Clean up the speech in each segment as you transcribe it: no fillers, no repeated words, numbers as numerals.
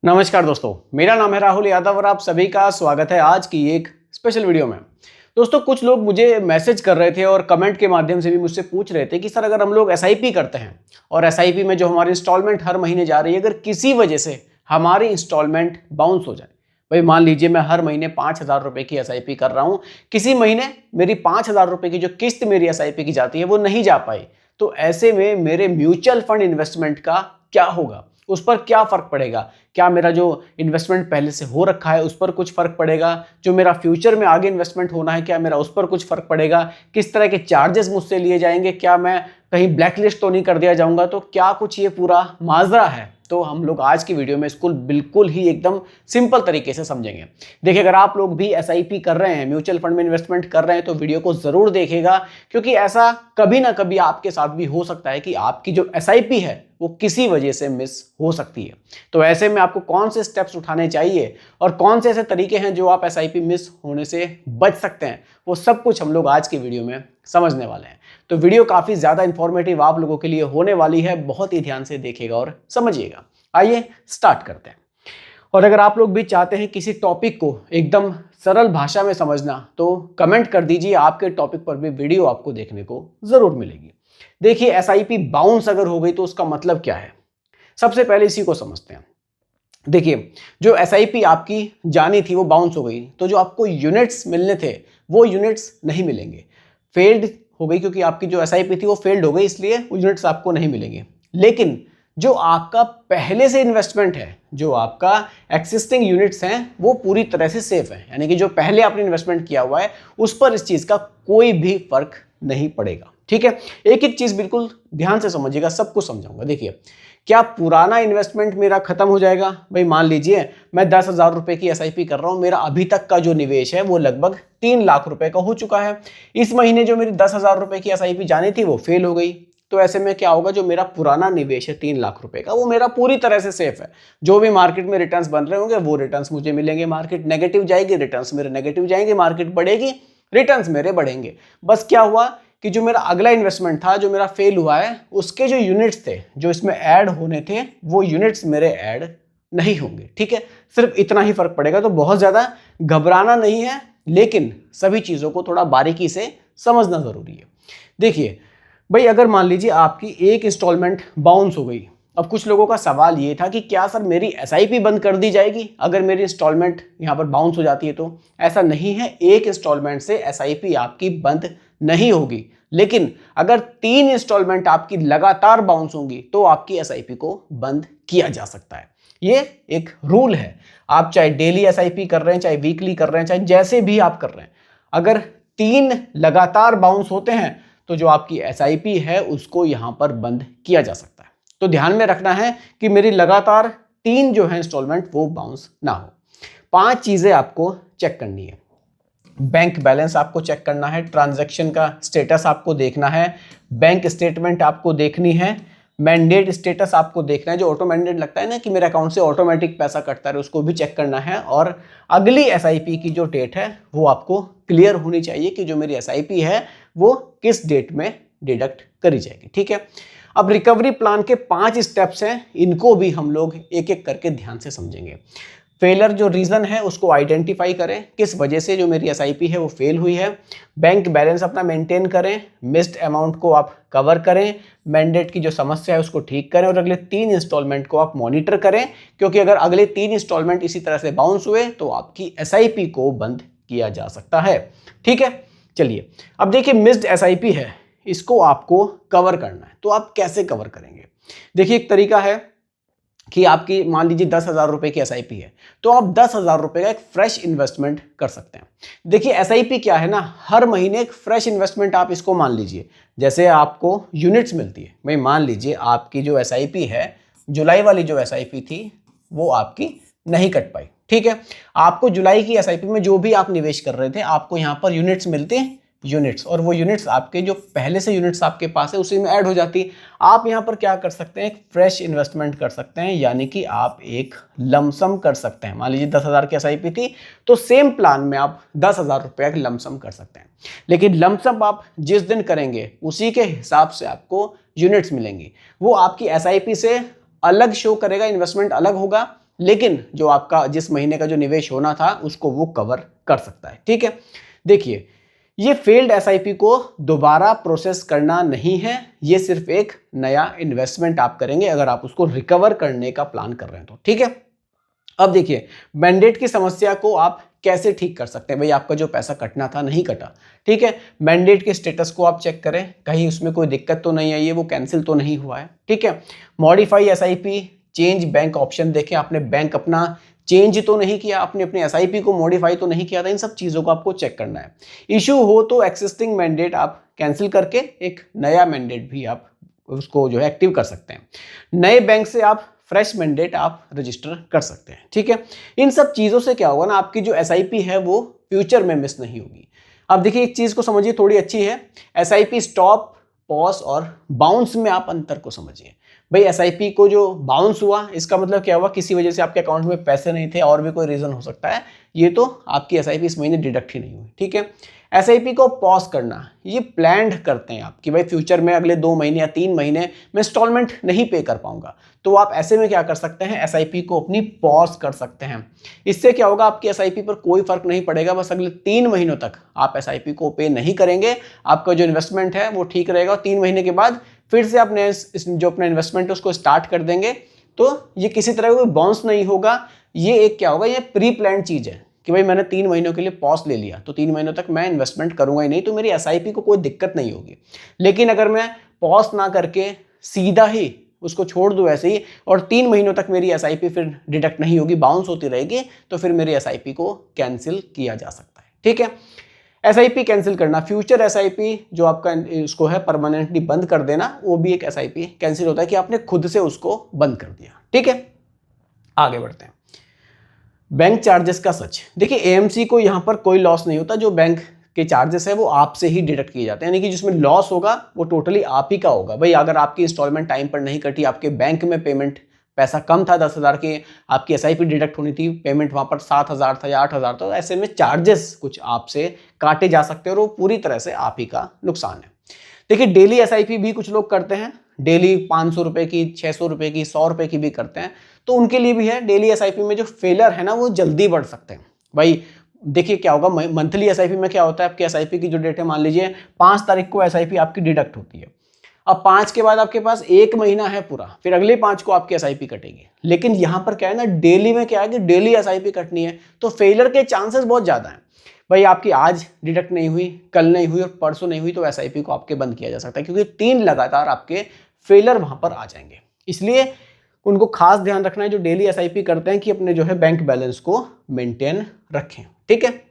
नमस्कार दोस्तों, मेरा नाम है राहुल यादव और आप सभी का स्वागत है आज की एक स्पेशल वीडियो में। दोस्तों, कुछ लोग मुझे मैसेज कर रहे थे और कमेंट के माध्यम से भी मुझसे पूछ रहे थे कि सर अगर हम लोग एसआईपी करते हैं और एसआईपी में जो हमारी इंस्टॉलमेंट हर महीने जा रही है, अगर किसी वजह से हमारी इंस्टॉलमेंट बाउंस हो जाए, भाई मान लीजिए मैं हर महीने 5,000 रुपये की एसआईपी कर रहा हूँ, किसी महीने मेरी 5,000 रुपये की जो किस्त मेरी एसआईपी की जाती है वो नहीं जा पाई, तो ऐसे में मेरे म्यूचुअल फंड इन्वेस्टमेंट का क्या होगा, उस पर क्या फर्क पड़ेगा? क्या मेरा जो इन्वेस्टमेंट पहले से हो रखा है उस पर कुछ फर्क पड़ेगा? जो मेरा फ्यूचर में आगे इन्वेस्टमेंट होना है क्या मेरा उस पर कुछ फर्क पड़ेगा? किस तरह के चार्जेस मुझसे लिए जाएंगे? क्या मैं कहीं ब्लैकलिस्ट तो नहीं कर दिया जाऊंगा? तो क्या कुछ ये पूरा माजरा है? तो हम लोग आज की वीडियो में इसको बिल्कुल ही एकदम सिंपल तरीके से समझेंगे। देखिए, अगर आप लोग भी एसआईपी कर रहे हैं, म्यूचुअल फंड में इन्वेस्टमेंट कर रहे हैं, तो वीडियो को जरूर देखिएगा, क्योंकि ऐसा कभी ना कभी आपके साथ भी हो सकता है कि आपकी जो एसआईपी है वो किसी वजह से मिस हो सकती है। तो ऐसे में आपको कौन से स्टेप्स उठाने चाहिए और कौन से ऐसे तरीके हैं जो आप एसआईपी मिस होने से बच सकते हैं, वो सब कुछ हम लोग आज की वीडियो में समझने वाले हैं। तो वीडियो काफी ज्यादा इंफॉर्मेटिव आप लोगों के लिए होने वाली है, बहुत ही ध्यान से देखिएगा और समझिएगा। आइए स्टार्ट करते हैं। और अगर आप लोग भी चाहते हैं किसी टॉपिक को एकदम सरल भाषा में समझना, तो कमेंट कर दीजिए, आपके टॉपिक पर भी वीडियो आपको देखने को जरूर मिलेगी। देखिए, एसआईपी बाउंस अगर हो गई तो उसका मतलब क्या है, सबसे पहले इसी को समझते हैं। देखिए, जो एसआईपी आपकी जानी थी वो बाउंस हो गई, तो जो आपको यूनिट्स मिलने थे वो यूनिट्स नहीं मिलेंगे, फेल्ड हो गई, क्योंकि आपकी जो एसआईपी थी वो फेल्ड हो गई, इसलिए वो यूनिट्स आपको नहीं मिलेंगे। लेकिन जो आपका पहले से इन्वेस्टमेंट है, जो आपका एक्सिस्टिंग यूनिट्स हैं, वो पूरी तरह से सेफ है, यानी कि जो पहले आपने इन्वेस्टमेंट किया हुआ है उस पर इस चीज का कोई भी फर्क नहीं पड़ेगा। ठीक है, एक एक चीज बिल्कुल ध्यान से समझिएगा, सब कुछ समझाऊंगा। देखिए, क्या पुराना इन्वेस्टमेंट मेरा खत्म हो जाएगा? भाई मान लीजिए मैं 10,000 रुपए की एसआईपी कर रहा हूं, मेरा अभी तक का जो निवेश है वो लगभग 3 लाख रुपए का हो चुका है। इस महीने जो मेरी 10,000 रुपए की एसआईपी जानी थी वो फेल हो गई, तो ऐसे में क्या होगा, जो मेरा पुराना निवेश है 3 लाख रुपए का, वो मेरा पूरी तरह से सेफ है। जो भी मार्केट में रिटर्न्स बन रहे होंगे वो रिटर्न्स मुझे मिलेंगे। मार्केट नेगेटिव जाएगी, रिटर्न्स मेरे नेगेटिव जाएंगे, मार्केट बढ़ेगी, रिटर्न्स मेरे बढ़ेंगे। बस क्या हुआ कि जो मेरा अगला इन्वेस्टमेंट था, जो मेरा फेल हुआ है, उसके जो यूनिट्स थे जो इसमें ऐड होने थे, वो यूनिट्स मेरे ऐड नहीं होंगे। ठीक है, सिर्फ इतना ही फर्क पड़ेगा। तो बहुत ज्यादा घबराना नहीं है, लेकिन सभी चीजों को थोड़ा बारीकी से समझना जरूरी है। देखिए भाई, अगर मान लीजिए आपकी एक इंस्टॉलमेंट बाउंस हो गई, अब कुछ लोगों का सवाल ये था कि क्या सर मेरी एसआईपी बंद कर दी जाएगी अगर मेरी इंस्टॉलमेंट यहाँ पर बाउंस हो जाती है? तो ऐसा नहीं है, एक इंस्टॉलमेंट से एसआईपी आपकी बंद नहीं होगी, लेकिन अगर 3 इंस्टॉलमेंट आपकी लगातार बाउंस होंगी तो आपकी एसआईपी को बंद किया जा सकता है। ये एक रूल है। आप चाहे डेली एसआईपी कर रहे हैं, चाहे वीकली कर रहे हैं, चाहे जैसे भी आप कर रहे हैं, अगर 3 लगातार बाउंस होते हैं तो जो आपकी एसआईपी है उसको यहां पर बंद किया जा सकता है। तो ध्यान में रखना है कि मेरी लगातार 3 जो है इंस्टॉलमेंट वो बाउंस ना हो। 5 चीजें आपको चेक करनी है। बैंक बैलेंस आपको चेक करना है, ट्रांजैक्शन का स्टेटस आपको देखना है, बैंक स्टेटमेंट आपको देखनी है, मैंडेट स्टेटस आपको देखना है, जो ऑटो मैंडेट लगता है ना कि मेरे अकाउंट से ऑटोमेटिक पैसा कटता है, उसको भी चेक करना है। और अगली एसआईपी की जो डेट है वो आपको क्लियर होनी चाहिए कि जो मेरी एसआईपी है वो किस डेट में डिडक्ट करी जाएगी। ठीक है, अब रिकवरी प्लान के 5 स्टेप्स हैं, इनको भी हम लोग एक एक करके ध्यान से समझेंगे। फेलर जो रीजन है उसको आइडेंटिफाई करें, किस वजह से जो मेरी एसआईपी है वो फेल हुई है। बैंक बैलेंस अपना मेंटेन करें, मिस्ड अमाउंट को आप कवर करें, मैंडेट की जो समस्या है उसको ठीक करें, और अगले 3 इंस्टॉलमेंट को आप मॉनिटर करें, क्योंकि अगर अगले 3 इंस्टॉलमेंट इसी तरह से बाउंस हुए तो आपकी एसआईपी को बंद किया जा सकता है। ठीक है, चलिए अब देखिए, मिस्ड एसआईपी है, इसको आपको कवर करना है, तो आप कैसे कवर करेंगे? देखिए, एक तरीका है कि आपकी मान लीजिए 10,000 रुपए की एसआईपी है, तो आप 10,000 रुपए का एक फ्रेश इन्वेस्टमेंट कर सकते हैं। देखिए, एसआईपी क्या है ना, हर महीने एक फ्रेश इन्वेस्टमेंट आप इसको मान लीजिए, जैसे आपको यूनिट्स मिलती है। भाई मान लीजिए आपकी जो एसआईपी है, जुलाई वाली जो एसआईपी थी वो आपकी नहीं कट पाई। ठीक है, आपको जुलाई की एसआईपी में जो भी आप निवेश कर रहे थे, आपको यहाँ पर यूनिट्स मिलते हैं, यूनिट्स, और वो यूनिट्स आपके जो पहले से यूनिट्स आपके पास है उसी में ऐड हो जाती है। आप यहाँ पर क्या कर सकते हैं, एक फ्रेश इन्वेस्टमेंट कर सकते हैं, यानी कि आप एक लमसम कर सकते हैं। मान लीजिए 10,000 की एसआईपी थी, तो सेम प्लान में आप 10,000 रुपये का लमसम कर सकते हैं। लेकिन लमसम आप जिस दिन करेंगे उसी के हिसाब से आपको यूनिट्स मिलेंगी। वो आपकी एसआईपी से अलग शो करेगा, इन्वेस्टमेंट अलग होगा, लेकिन जो आपका जिस महीने का जो निवेश होना था उसको वो कवर कर सकता है। ठीक है, देखिए ये फेल्ड एसआईपी को दोबारा प्रोसेस करना नहीं है, ये सिर्फ एक नया इन्वेस्टमेंट आप करेंगे अगर आप उसको रिकवर करने का प्लान कर रहे हैं तो। ठीक है, अब देखिए मैंडेट की समस्या को आप कैसे ठीक कर सकते हैं। भाई आपका जो पैसा कटना था नहीं कटा, ठीक है, मैंडेट के स्टेटस को आप चेक करें, कहीं उसमें कोई दिक्कत तो नहीं आई है, वो कैंसिल तो नहीं हुआ है। ठीक है, modify SIP, change bank option देखें, आपने बैंक अपना चेंज तो नहीं किया, आपने अपने एसआईपी को मॉडिफाई तो नहीं किया था, इन सब चीज़ों को आपको चेक करना है। इशू हो तो एक्सिस्टिंग मैंडेट आप कैंसिल करके एक नया मैंडेट भी आप उसको जो है एक्टिव कर सकते हैं। नए बैंक से आप फ्रेश मैंडेट आप रजिस्टर कर सकते हैं। ठीक है, इन सब चीज़ों से क्या होगा ना, आपकी जो एसआईपी है वो फ्यूचर में मिस नहीं होगी। अब देखिए एक चीज़ को समझिए, थोड़ी अच्छी है, एसआईपी स्टॉप, पॉज और बाउंस में आप अंतर को समझिए। भाई एसआईपी को जो बाउंस हुआ इसका मतलब क्या हुआ, किसी वजह से आपके अकाउंट में पैसे नहीं थे और भी कोई रीज़न हो सकता है, ये तो आपकी एसआईपी इस महीने डिडक्ट ही नहीं हुई। ठीक है, एसआईपी को पॉज करना, ये प्लान्ड करते हैं आप कि भाई फ्यूचर में अगले 2 महीने या 3 महीने में इंस्टॉलमेंट नहीं पे कर पाऊंगा, तो आप ऐसे में क्या कर सकते हैं, एसआईपी को अपनी पॉज कर सकते हैं। इससे क्या होगा, आपकी एसआईपी पर कोई फर्क नहीं पड़ेगा, बस अगले 3 महीनों तक आप एसआईपी को पे नहीं करेंगे, आपका जो इन्वेस्टमेंट है वो ठीक रहेगा। 3 महीने के बाद फिर से आपने जो अपना इन्वेस्टमेंट है उसको स्टार्ट कर देंगे, तो ये किसी तरह का कोई बाउंस नहीं होगा। ये एक क्या होगा, ये प्री प्लान चीज़ है कि भाई मैंने 3 महीनों के लिए पॉज ले लिया तो 3 महीनों तक मैं इन्वेस्टमेंट करूंगा ही नहीं, तो मेरी एसआईपी को कोई दिक्कत नहीं होगी। लेकिन अगर मैं पॉज ना करके सीधा ही उसको छोड़ दूं ऐसे ही और 3 महीनों तक मेरी एसआईपी फिर डिडक्ट नहीं होगी, बाउंस होती रहेगी, तो फिर मेरी एसआईपी को कैंसिल किया जा सकता है। ठीक है, एसआईपी कैंसिल करना, फ्यूचर एसआईपी जो आपका उसको है परमानेंटली बंद कर देना, वो भी एक एसआईपी कैंसिल होता है कि आपने खुद से उसको बंद कर दिया। ठीक है, आगे बढ़ते हैं। बैंक चार्जेस का सच, देखिए एएमसी को यहाँ पर कोई लॉस नहीं होता, जो बैंक के चार्जेस है वो आपसे ही डिडक्ट किए जाते हैं, यानी कि जिसमें लॉस होगा वो टोटली आप ही का होगा। भाई अगर आपकी इंस्टॉलमेंट टाइम पर नहीं कटी, आपके बैंक में पेमेंट पैसा कम था, 10,000 की आपकी एसआईपी डिडक्ट होनी थी, पेमेंट वहाँ पर 7,000 था या 8,000 था, तो ऐसे में चार्जेस कुछ आपसे काटे जा सकते हैं और वो पूरी तरह से आप ही का नुकसान है। देखिए डेली एसआईपी भी कुछ लोग करते हैं, डेली 500 रुपये की, 600 रुपये की, 100 रुपये की भी करते हैं, तो उनके लिए भी है। डेली एसआईपी में जो फेलर है ना वो जल्दी बढ़ सकते हैं। भाई देखिए क्या होगा, मंथली एसआईपी में क्या होता है, आपकी एसआईपी की जो डेट है, मान लीजिए 5 तारीख को एसआईपी आपकी डिडक्ट होती है, अब 5 के बाद आपके पास 1 महीना है पूरा, फिर अगले 5 को आपकी एसआईपी कटेगी। लेकिन यहाँ पर क्या है ना, डेली में क्या है कि डेली एसआईपी कटनी है, तो फेलर के चांसेस बहुत ज़्यादा हैं। भाई आपकी आज डिडक्ट नहीं हुई, कल नहीं हुई और परसों नहीं हुई, तो एसआईपी को आपके बंद किया जा सकता है, क्योंकि 3 लगातार आपके फेलर वहाँ पर आ जाएंगे। इसलिए उनको खास ध्यान रखना है जो डेली एसआईपी करते हैं कि अपने जो है बैंक बैलेंस को मेंटेन रखें। ठीक है,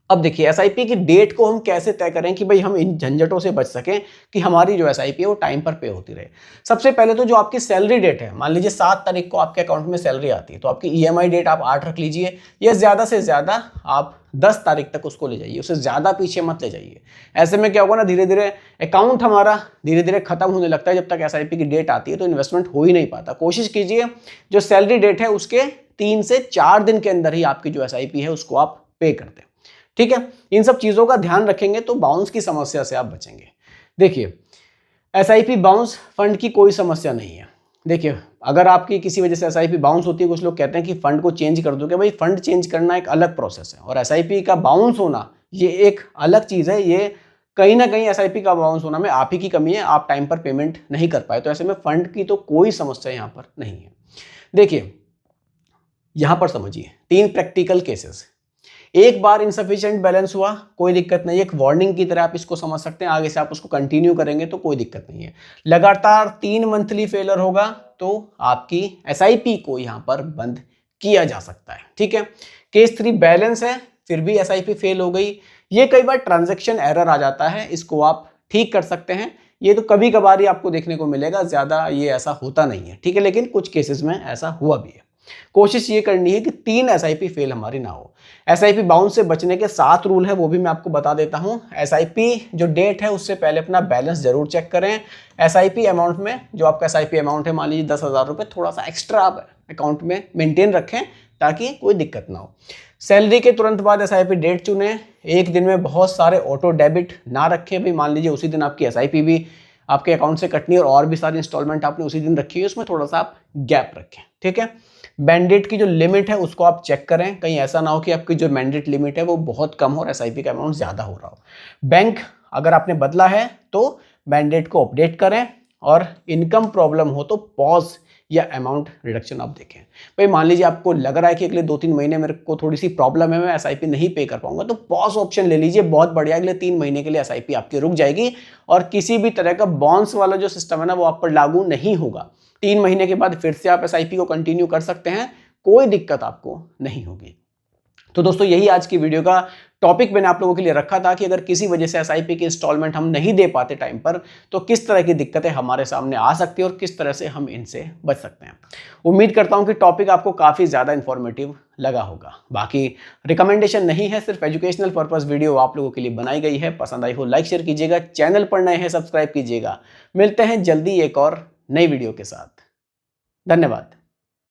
अब देखिए एसआईपी की डेट को हम कैसे तय करें कि भाई हम इन झंझटों से बच सकें कि हमारी जो एसआईपी है वो टाइम पर पे होती रहे। सबसे पहले तो जो आपकी सैलरी डेट है, मान लीजिए 7 तारीख को आपके अकाउंट में सैलरी आती है, तो आपकी ईएमआई डेट आप 8 रख लीजिए, या ज़्यादा से ज़्यादा आप 10 तारीख तक उसको ले जाइए, उससे ज़्यादा पीछे मत ले जाइए। ऐसे में क्या होगा ना, धीरे धीरे अकाउंट हमारा धीरे धीरे खत्म होने लगता है। जब तक एसआईपी की डेट आती है तो इन्वेस्टमेंट हो ही नहीं पाता। कोशिश कीजिए जो सैलरी डेट है उसके 3 से 4 दिन के अंदर ही आपकी जो एसआईपी है उसको आप पे कर दें। ठीक है, इन सब चीज़ों का ध्यान रखेंगे तो बाउंस की समस्या से आप बचेंगे। देखिए एसआईपी बाउंस फंड की कोई समस्या नहीं है। देखिए अगर आपकी किसी वजह से एसआईपी बाउंस होती है, कुछ लोग कहते हैं कि फंड को चेंज कर दो, कि भाई फंड चेंज करना एक अलग प्रोसेस है और एसआईपी का बाउंस होना ये एक अलग चीज़ है। ये कहीं ना कहीं एसआईपी का बाउंस होना में आप ही की कमी है, आप टाइम पर पेमेंट नहीं कर पाए, तो ऐसे में फंड की तो कोई समस्या यहाँ पर नहीं है। देखिए यहाँ पर समझिए 3 प्रैक्टिकल केसेस। एक बार इनसफिशिएंट बैलेंस हुआ, कोई दिक्कत नहीं है, एक वार्निंग की तरह आप इसको समझ सकते हैं, आगे से आप उसको कंटिन्यू करेंगे तो कोई दिक्कत नहीं है। लगातार 3 मंथली फेलर होगा तो आपकी एसआईपी को यहां पर बंद किया जा सकता है। ठीक है, केस 3 बैलेंस है फिर भी एसआईपी फेल हो गई, ये कई बार ट्रांजैक्शन एरर आ जाता है, इसको आप ठीक कर सकते हैं। ये तो कभी कभार ही आपको देखने को मिलेगा, ज्यादा ये ऐसा होता नहीं है। ठीक है, लेकिन कुछ केसेस में ऐसा हुआ भी है। कोशिश ये करनी है कि 3 एसआईपी फेल हमारी ना हो। एसआईपी बाउंस से बचने के 7 रूल है, वो भी मैं आपको बता देता हूं। एसआईपी जो डेट है उससे पहले अपना बैलेंस जरूर चेक करें। एसआईपी अमाउंट में जो आपका एसआईपी अमाउंट है, मान लीजिए 10,000 रुपये, थोड़ा सा एक्स्ट्रा आप अकाउंट में मेंटेन रखें ताकि कोई दिक्कत ना हो। सैलरी के तुरंत बाद एसआईपी डेट चुनें। एक दिन में बहुत सारे ऑटो डेबिट ना रखें। भाई मान लीजिए उसी दिन आपकी एसआईपी भी आपके अकाउंट से कटनी और भी सारी इंस्टॉलमेंट आपने उसी दिन रखी है, उसमें थोड़ा सा आप गैप रखें। ठीक है, मैंडेट की जो लिमिट है उसको आप चेक करें, कहीं ऐसा ना हो कि आपकी जो मैंडेट लिमिट है वो बहुत कम हो और एसआईपी का अमाउंट ज़्यादा हो रहा हो। बैंक अगर आपने बदला है तो मैंडेट को अपडेट करें, और इनकम प्रॉब्लम हो तो पॉज या अमाउंट रिडक्शन आप देखें। भाई मान लीजिए आपको लग रहा है कि अगले 2-3 महीने मेरे को थोड़ी सी प्रॉब्लम है, मैं एसआईपी नहीं पे कर पाऊंगा, तो पॉज ऑप्शन ले लीजिए, बहुत बढ़िया। अगले 3 महीने के लिए एसआईपी आपकी रुक जाएगी और किसी भी तरह का बाउंस वाला जो सिस्टम है ना वो आप पर लागू नहीं होगा। 3 महीने के बाद फिर से आप एसआईपी को कंटिन्यू कर सकते हैं, कोई दिक्कत आपको नहीं होगी। तो दोस्तों यही आज की वीडियो का टॉपिक मैंने आप लोगों के लिए रखा था कि अगर किसी वजह से एसआईपी की इंस्टॉलमेंट हम नहीं दे पाते टाइम पर तो किस तरह की दिक्कतें हमारे सामने आ सकती है और किस तरह से हम इनसे बच सकते हैं। उम्मीद करता हूं कि टॉपिक आपको काफ़ी ज़्यादा इन्फॉर्मेटिव लगा होगा। बाकी रिकमेंडेशन नहीं है, सिर्फ एजुकेशनल पर्पस वीडियो आप लोगों के लिए बनाई गई है। पसंद आई हो लाइक शेयर कीजिएगा, चैनल पर नए हैं सब्सक्राइब कीजिएगा। मिलते हैं जल्दी एक और नई वीडियो के साथ। धन्यवाद।